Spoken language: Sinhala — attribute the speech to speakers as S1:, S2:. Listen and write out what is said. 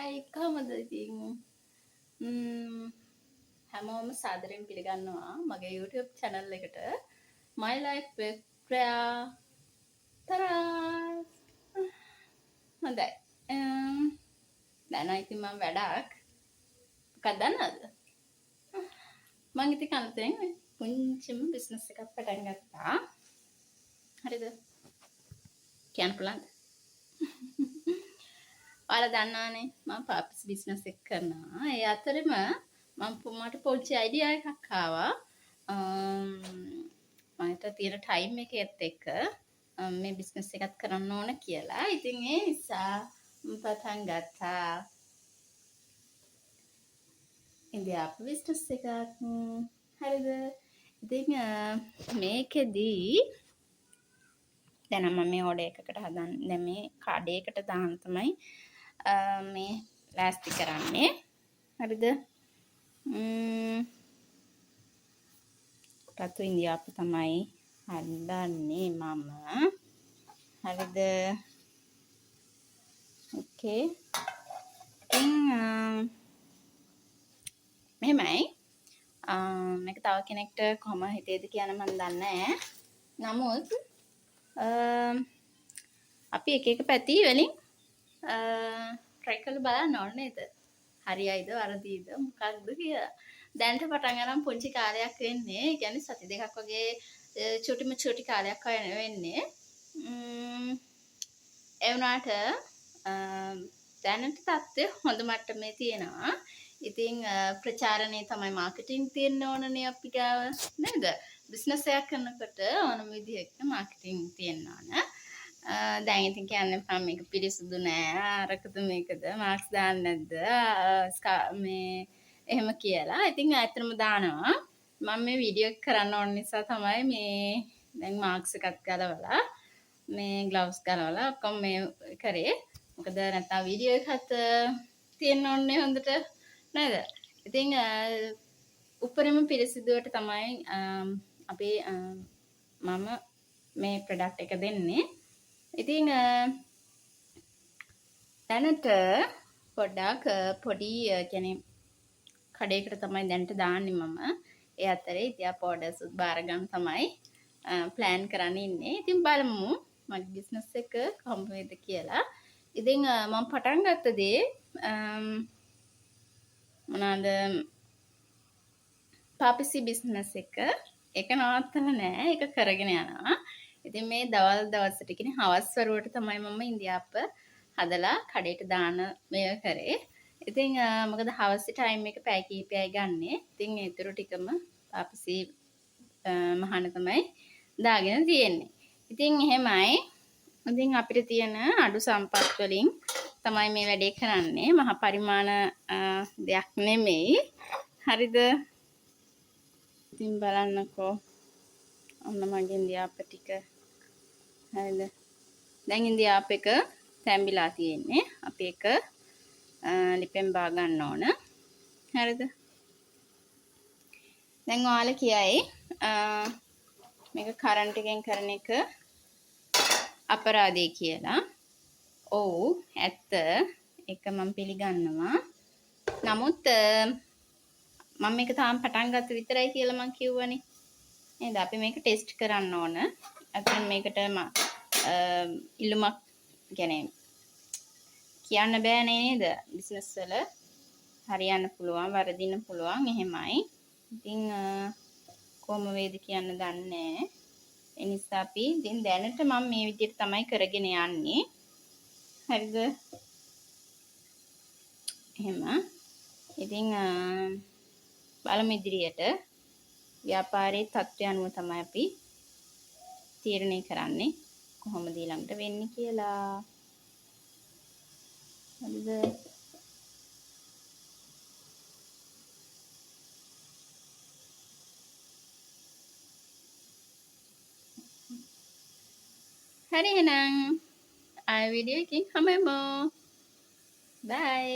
S1: හායි කොහමද ඉතින් හැමෝම සාදරයෙන් පිළිගන්නවා මගේ YouTube channel එකට My Life with Priya තරා හොඳයි දැන් ඉතින් මම වැඩක් මොකක්ද දන්නවද මම ඉතින් කලින් පුංචිම බිස්නස් එකක් පටන් ගත්තා හරිද කියන්න පුළුවන්ද ඔයාලා දන්නවනේ මම පාපස් බිස්නස් එක කරනවා. ඒ අතරෙම මට පොඩි අයිඩියා එකක් ආවා. මට තියෙන ටයිම් එකේත් එක්ක මේ බිස්නස් එකක් කරන්න ඕන කියලා. ඉතින් ඒ නිසා මම පටන් ගත්තා. ඉන්දියාපු බිස්නස් එකක්. හරිද? ඉතින් මේකෙදී දැන් මම මේ ඕඩර් එකකට හදන්නේ දැන් මේ කඩේකට දාන්න තමයි මේ ලෑස්ති කරන්නේ හරිද රතු ඉන්දියාපු තමයි හදන්නේ මම හරිද ඕකේ මෙහෙමයි මේක තව කෙනෙක්ට කොහොම හිතේද කියන මම දන්නේ නැහැ නමුත් අපි එක පැති වලින් try කරලා බලන්න ඕනේ නේද? හරියයිද වරදීද මොකක්ද කියලා. දැනට පටන් ගන්න පුංචි කාලයක් වෙන්නේ. ඒ කියන්නේ සති දෙකක් වගේ චුටි කාලයක් වෙන්නේ. ඒ වුණාට දැනට තත්ත්වය හොඳ මට්ටමේ තියෙනවා. ඉතින් ප්‍රචාරණය තමයි මාකටිං තියෙන්න ඕනනේ අපි ගාව නේද? බිස්නස් එකක් කරනකොට ඕනම විදිහකට මාකටිං තියෙන්න ඕන. දැන් ඉතින් කියන්නේ මම මේක පිළිසුදු නෑ අරකද මේකද මාක්ස් දාන්නේ නැද්ද මේ එහෙම කියලා. ඉතින් ඇත්තටම දානවා. මම මේ වීඩියෝ එක කරන්න ඕන නිසා තමයි මේ දැන් මාක්ස් එකක් ගලවලා මේ ග්ලව්ස් ගලවලා ඔක්කොම මේ කරේ. මොකද නැත්නම් වීඩියෝ එකත් තියෙන්න ඕනේ හොඳට නේද? ඉතින් උපරිම පිළිසිදුවට තමයි අපි මම මේ ප්‍රොඩක්ට් එක දෙන්නේ. ඉතින් දැනට පොඩ්ඩක් පොඩි කියන්නේ කඩේකට තමයි දැනට දාන්නේ මම. ඒ අතරේ ඉතියා ඕඩර්ස් බාර ගන්න තමයි ප්ලෑන් කරන්න ඉන්නේ. ඉතින් බලමු මගේ බිස්නස් එක කොහොම වෙයිද කියලා. ඉතින් මම පටන් ගත්ත දේ මොනවාද පාපසි බිස්නස් එක. ඒක නවත්තලා නෑ. ඒක කරගෙන යනවා. ඉතින් මේ දවල්ට කියන්නේ හවස් වරුවට තමයි මම ඉන්දියාප්ප හදලා කඩේට දාන මේව කරේ. ඉතින් මොකද හවස් ටයිම් එක පැය කිහිපයයි ගන්නෙ. ඉතින් ඒ ඊටු ටිකම පාපසි මහාන තමයි දාගෙන තියෙන්නේ. ඉතින් එහෙමයි. ඉතින් අපිට තියෙන අඩු සම්පත් වලින් තමයි මේ වැඩේ කරන්නේ. මහ පරිමාණ දෙයක් නෙමෙයි. හරිද? ඉතින් බලන්නකෝ. ඔන්න මගේ ඉන්දියාප්ප ටික. හරිද? දැන් ඉන්දියාප්ප එක තැම්බිලා තියෙන්නේ. අපි එක ලිපෙන් බා ගන්න ඕන. හරිද? දැන් ඔයාලා කියයි මේක කරන්ට් එකෙන් කරන එක අපරාධය කියලා. ඔව් ඇත්ත. ඒක මම පිළිගන්නවා. නමුත් මම මේක තාම පටන් ගත්ත විතරයි කියලා මම කිව්වනේ. නේද? අපි මේක ටෙස්ට් කරන්න ඕන. අතන මේකට ඉල්ලුමක් කියන්න බෑ නේද? බිස්නස් වල හරියන්න පුළුවන්, වරදින්න පුළුවන් එහෙමයි. ඉතින් කොහොම වේද කියන්න දන්නේ නැහැ. ඒ නිසා අපි දැනට මම මේ විදිහට තමයි කරගෙන යන්නේ. හරිද? එහෙම. ඉතින් බලමු ඉදිරියට ව්‍යාපාරයේ තත්ත්වය අනුව තමයි අපි තීරණය කරන්නේ කොහොමද ඊළඟට වෙන්නේ කියලා. හරිද? හරි එහෙනම් ආයෙ වීඩියෝ එකකින් හමුවෙමු. බයි.